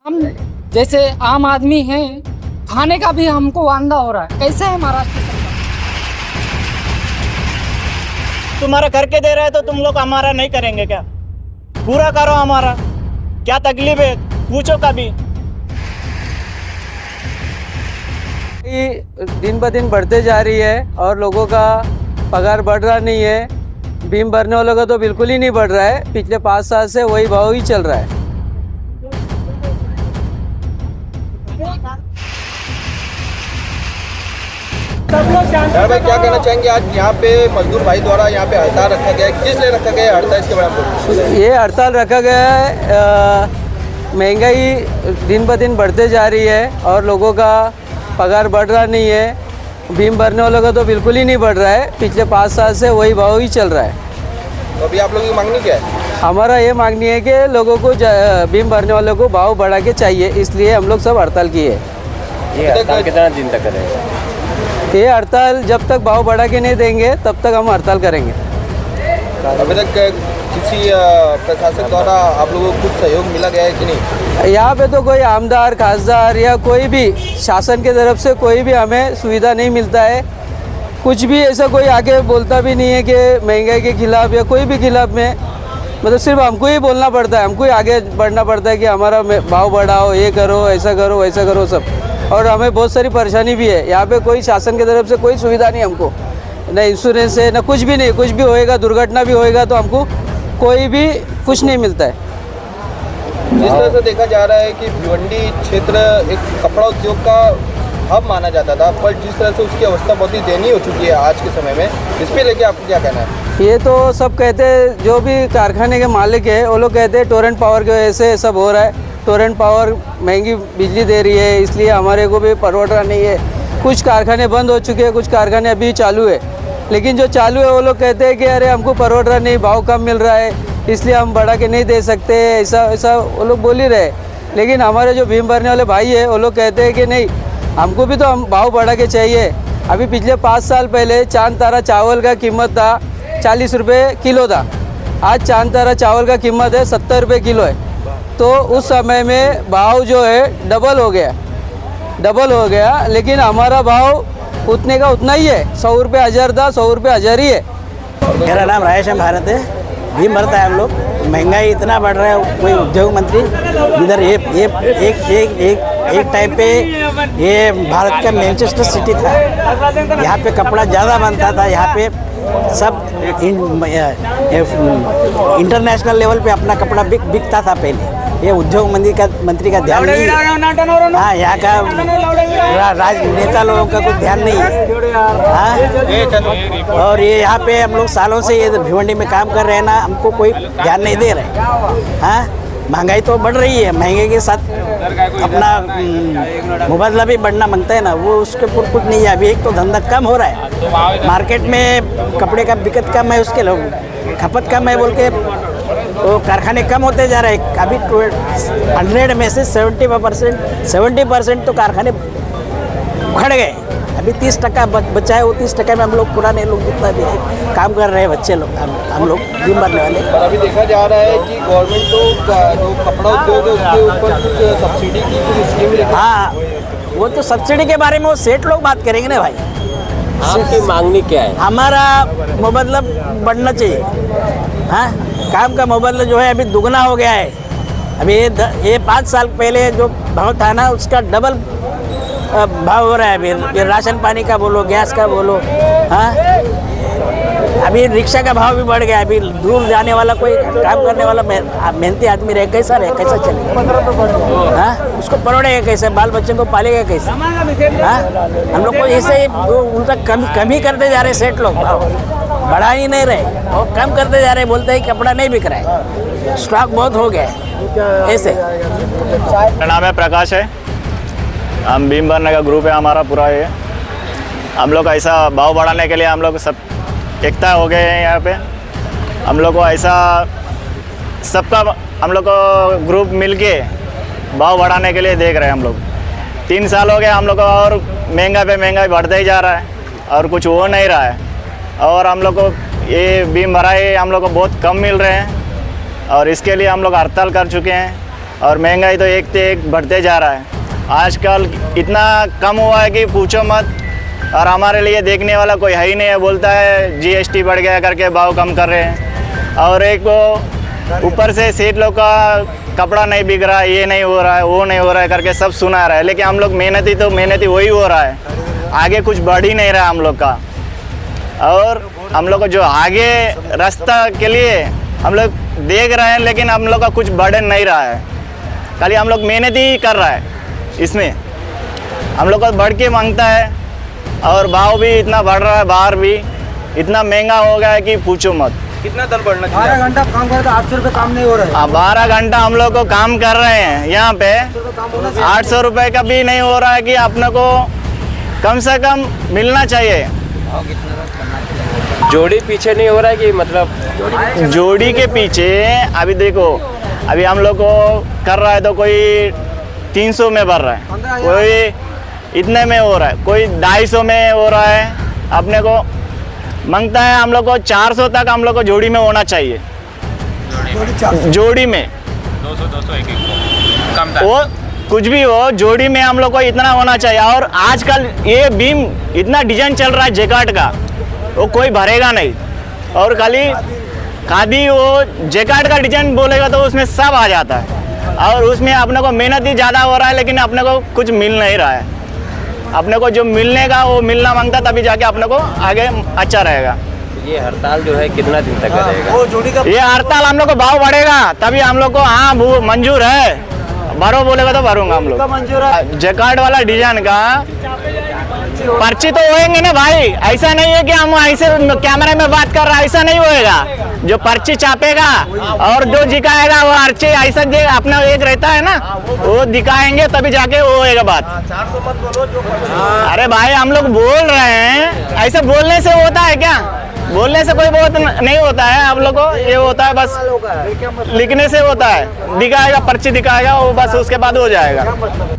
हम जैसे आम आदमी हैं, खाने का भी हमको वांदा हो रहा है। कैसे है महाराष्ट्र सरकार? तुम्हारा करके दे रहे हैं तो तुम लोग हमारा नहीं करेंगे क्या? पूरा करो हमारा, क्या तकलीफ है पूछो कभी। दिन ब दिन बढ़ते जा रही है और लोगों का पगार बढ़ रहा नहीं है। भीम भरने वालों का तो बिल्कुल ही नहीं बढ़ रहा है। पिछले 5 साल से वही भाव ही चल रहा है। यार भाई क्या कहना चाहेंगे? आज यहाँ पे मजदूर भाई द्वारा यहाँ पे हड़ताल रखा गया है, किस लिए रखा गया है हड़ताल, इसके बारे में? ये हड़ताल रखा गया है, महंगाई दिन ब दिन बढ़ते जा रही है और लोगों का पगार बढ़ रहा नहीं है। भीम भरने वालों का तो बिल्कुल ही नहीं बढ़ रहा है। पिछले 5 साल से वही भाव ही चल रहा है। तो अभी आप लोगों की मांगनी क्या है? हमारा ये मांगनी है कि लोगों को भीम भरने वालों को भाव बढ़ा के चाहिए, इसलिए हम लोग सब हड़ताल किए। ये हड़ताल कितना दिन तक करेंगे? ये हड़ताल जब तक भाव बढ़ा के नहीं देंगे तब तक हम हड़ताल करेंगे। अभी तक किसी प्रशासक द्वारा आप लोगों को कुछ सहयोग मिला गया है कि नहीं? यहाँ पे तो कोई आमदार खासदार या कोई भी शासन के तरफ से कोई भी हमें सुविधा नहीं मिलता है। कुछ भी ऐसा कोई आगे बोलता भी नहीं है कि महंगाई के खिलाफ या कोई भी खिलाफ में, मतलब सिर्फ हमको ही बोलना पड़ता है, हमको ही आगे बढ़ना पड़ता है कि हमारा भाव बढ़ाओ, ये करो, ऐसा करो, वैसा करो सब। और हमें बहुत सारी परेशानी भी है। यहाँ पे कोई शासन की तरफ से कोई सुविधा नहीं हमको, न इंश्योरेंस है, न कुछ भी नहीं। कुछ भी होएगा, दुर्घटना भी होएगा तो हमको कोई भी कुछ नहीं मिलता है। जिस तरह से देखा जा रहा है कि भिवंडी क्षेत्र एक कपड़ा उद्योग का हब माना जाता था, पर जिस तरह से उसकी अवस्था बहुत ही दयनीय हो चुकी है आज के समय में, इस पर लेके आपको क्या कहना है? ये तो सब कहते हैं, जो भी कारखाने के मालिक है वो लोग कहते हैं टोरेंट पावर की वजह से सब हो रहा है। टोरेंट पावर महंगी बिजली दे रही है, इसलिए हमारे को भी परवड़ रहा नहीं है। कुछ कारखाने बंद हो चुके हैं, कुछ कारखाने अभी चालू है। लेकिन जो चालू है वो लोग कहते हैं कि अरे हमको परवड़ रहा नहीं, भाव कम मिल रहा है, इसलिए हम बढ़ा के नहीं दे सकते, ऐसा वो लोग बोल ही रहे। लेकिन हमारे जो भीम भरने वाले भाई है वो लोग कहते हैं कि नहीं, हमको भी तो हम भाव बढ़ा के चाहिए। अभी पिछले 5 साल पहले चांद तारा चावल का कीमत था 40 रुपये किलो था। आज चांद तारा चावल का कीमत है 70 रुपये किलो है। तो उस समय में भाव जो है डबल हो गया। लेकिन हमारा भाव उतने का उतना ही है, 100 रुपये 1000 था, 100 रुपये 1000 ही है। मेरा नाम रायश्याम भारत है। भीम भरता है हम लोग। महंगाई इतना बढ़ रहा है, कोई उद्योग मंत्री इधर एक टाइम पे ये भारत का मैनचेस्टर सिटी था। यहाँ पे कपड़ा ज़्यादा बनता था। यहाँ पे सब इंटरनेशनल लेवल पे अपना कपड़ा बिकता था पहले। ये उद्योग मंत्री का ध्यान नहीं है। हाँ, यहाँ का राजनेता लोगों का कुछ ध्यान नहीं है। हाँ, और ये यहाँ पे हम लोग सालों से ये भिवंडी में काम कर रहे हैं ना, हमको कोई ध्यान नहीं दे रहे। हाँ, महंगाई तो बढ़ रही है, महंगे के साथ अपना मुबादला भी बढ़ना मांगता है ना, वो उसके ऊपर कुछ नहीं है। अभी एक तो धंधा कम हो रहा है, मार्केट में कपड़े का बिकत कम है, उसके लोग खपत कम है बोल के वो कारखाने कम होते जा रहे हैं। अभी 100 में से 70% तो कारखाने उखड़ गए। अभी 30% बचा है। वो 30% में हम लोग पुराने लोग जितना भी है काम कर रहे हैं, बच्चे लोग, हम लोग भीम भरने वाले। पर अभी देखा जा रहा है कि गवर्नमेंट तो जो कपड़ा उद्योग है उसके ऊपर कुछ सब्सिडी की कुछ स्कीम। हाँ, वो तो सब्सिडी के बारे में वो सेठ लोग बात करेंगे ना भाई। आपकी मांगनी क्या है? हमारा मुबादला बढ़ना चाहिए। हाँ, काम का मुबादला जो है अभी दुगना हो गया है। अभी ये 5 साल पहले जो भाव था ना, उसका डबल भाव हो रहा है। फिर राशन पानी का बोलो, गैस का बोलो। हाँ, अभी रिक्शा का भाव भी बढ़ गया। अभी दूर जाने वाला कोई काम करने वाला मेहनती आदमी रहे, कैसा चलेगा? हाँ, उसको परोड़ेगा कैसे? बाल बच्चों को पालेगा कैसे? हाँ, हम लोग को ऐसे उल्टा कम ही करते जा रहे सेठ लोग, भाव बढ़ा ही नहीं रहे और कम करते जा रहे। बोलते हैं कपड़ा नहीं बिक रहा है, स्टॉक बहुत हो गया है। ऐसे मेरा नाम है प्रकाश है। हम भीम भरने का ग्रुप है हमारा पूरा। ये हम लोग ऐसा भाव बढ़ाने के लिए हम लोग सब एकता हो गए हैं। यहाँ पे हम लोग को ऐसा सबका हम लोग को ग्रुप मिलके भाव बढ़ाने के लिए देख रहे हैं। हम लोग 3 साल हो गए हम लोग को, और महंगा पे महंगाई बढ़ता ही जा रहा है और कुछ हो नहीं रहा है। और हम लोग को ये भीम भराई हम लोग को बहुत कम मिल रहे हैं और इसके लिए हम लोग हड़ताल कर चुके हैं। और महंगाई तो एक से एक बढ़ते जा रहा है। आजकल इतना कम हुआ है कि पूछो मत। और हमारे लिए देखने वाला कोई है ही नहीं है, बोलता है जीएसटी बढ़ गया करके भाव कम कर रहे हैं। और एक वो ऊपर से सेठ लोग का कपड़ा नहीं बिक रहा है, ये नहीं हो रहा है, वो नहीं हो रहा है करके सब सुना रहा है। लेकिन हम लोग मेहनती वही हो रहा है, आगे कुछ बढ़ ही नहीं रहा हम लोग का। और हम लोग को जो आगे रास्ता के लिए हम लोग देख रहे हैं, लेकिन हम लोग का कुछ बढ़ नहीं रहा है। खाली हम लोग मेहनत ही कर रहा है, इसमें हम लोग को बढ़ के मांगता है। और भाव भी इतना बढ़ रहा है, बाहर भी इतना महंगा हो गया है कि पूछो मत। कितना दर बढ़ना चाहिए? 12 घंटा काम करते 800 रुपये काम नहीं हो रहा है। 12 घंटा हम लोग को काम कर रहे हैं यहाँ पे, 800 रुपये का भी नहीं हो रहा है कि अपने को कम से कम मिलना चाहिए। जोड़ी पीछे नहीं हो रहा है कि मतलब जोड़ी के पीछे अभी देखो, अभी हम लोग को कर रहा है तो कोई 300 में भर रहा है, कोई इतने में हो रहा है, कोई 250 में हो रहा है। अपने को मांगता है हम लोग को 400 तक हम लोग को जोड़ी में होना चाहिए। जोड़ी में 200 वो कुछ भी हो, जोड़ी में हम लोग को इतना होना चाहिए। और आजकल ये बीम इतना डिजाइन चल रहा है जैकार्ड का, वो कोई भरेगा नहीं। और खादी वो जैकार्ड का डिजाइन बोलेगा तो उसमें सब आ जाता है। और उसमें अपने को मेहनत ही ज़्यादा हो रहा है, लेकिन अपने को कुछ मिल नहीं रहा है। अपने को जो मिलने का वो मिलना मांगता, तभी जाके अपने को आगे अच्छा रहेगा। ये हड़ताल जो है कितना दिन तक रहेगा? ये हड़ताल हम लोग को भाव बढ़ेगा तभी हम लोग को, हाँ वो मंजूर है, भरो बोलेगा तो भरूंगा हम लोग। जैकार्ड वाला डिजाइन का पर्ची तो होएंगे ना भाई, ऐसा नहीं है कि हम ऐसे कैमरे में बात कर रहे हैं, ऐसा नहीं होएगा। जो पर्ची छापेगा और जो दिखाएगा वो पर्ची ऐसा अपना एक रहता है ना, वो दिखाएंगे तभी जाके वो होएगा बात। अरे भाई हम लोग बोल रहे हैं, ऐसे बोलने से होता है क्या? बोलने से कोई बहुत नहीं होता है। आप लोग को ये होता है बस लिखने से होता है, दिखाएगा पर्ची दिखाएगा वो बस, उसके बाद हो जाएगा।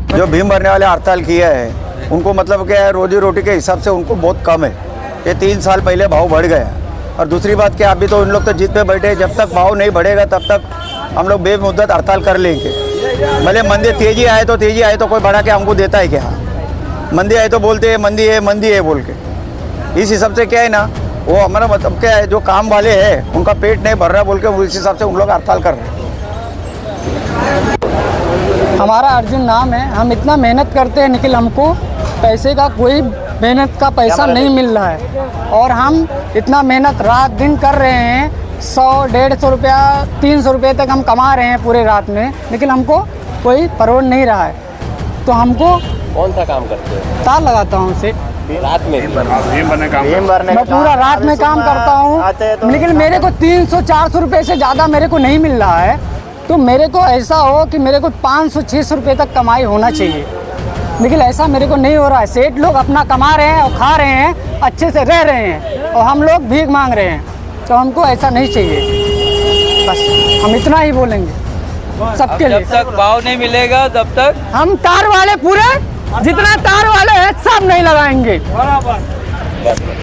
जो भीम भरने वाले हड़ताल किए हैं उनको मतलब क्या है, रोजी रोटी के हिसाब से उनको बहुत कम है। ये 3 साल पहले भाव बढ़ गया। और दूसरी बात क्या, अभी तो उन लोग तो जीत पे बैठे, जब तक भाव नहीं बढ़ेगा तब तक हम लोग बेमुद्दत हड़ताल कर लेंगे। भले मंदी तेजी आए तो कोई बढ़ा के हमको देता है क्या? मंदी आए तो बोलते हैं मंदी है बोल के। इस हिसाब से क्या है ना, वो हमारा मतलब क्या है, जो काम वाले हैं उनका पेट नहीं भर रहा बोल के उस हिसाब से उन लोग हड़ताल कर रहे हैं। हमारा अर्जुन नाम है, हम इतना मेहनत करते हैं, लेकिन हमको पैसे का कोई मेहनत का पैसा नहीं मिल रहा है। और हम इतना मेहनत रात दिन कर रहे हैं, 100-150 रुपया 300 रुपये तक हम कमा रहे हैं पूरे रात में, लेकिन हमको कोई परवड़ नहीं रहा है। तो हमको कौन सा काम करते हो? तार लगाता हूँ सेठ, रात में मैं पूरा रात में काम करता हूँ, लेकिन मेरे को 300-400 रुपये से ज़्यादा मेरे को नहीं मिल रहा है। तो मेरे को ऐसा हो कि मेरे को 500-600 रुपये तक कमाई होना चाहिए, लेकिन ऐसा मेरे को नहीं हो रहा है। सेठ लोग अपना कमा रहे हैं और खा रहे हैं, अच्छे से रह रहे हैं, और हम लोग भीख मांग रहे हैं। तो हमको ऐसा नहीं चाहिए, बस हम इतना ही बोलेंगे सबके लिए। जब तक भाव नहीं मिलेगा तब तक हम तार वाले पूरे जितना तार वाले हैं सब नहीं लगाएंगे।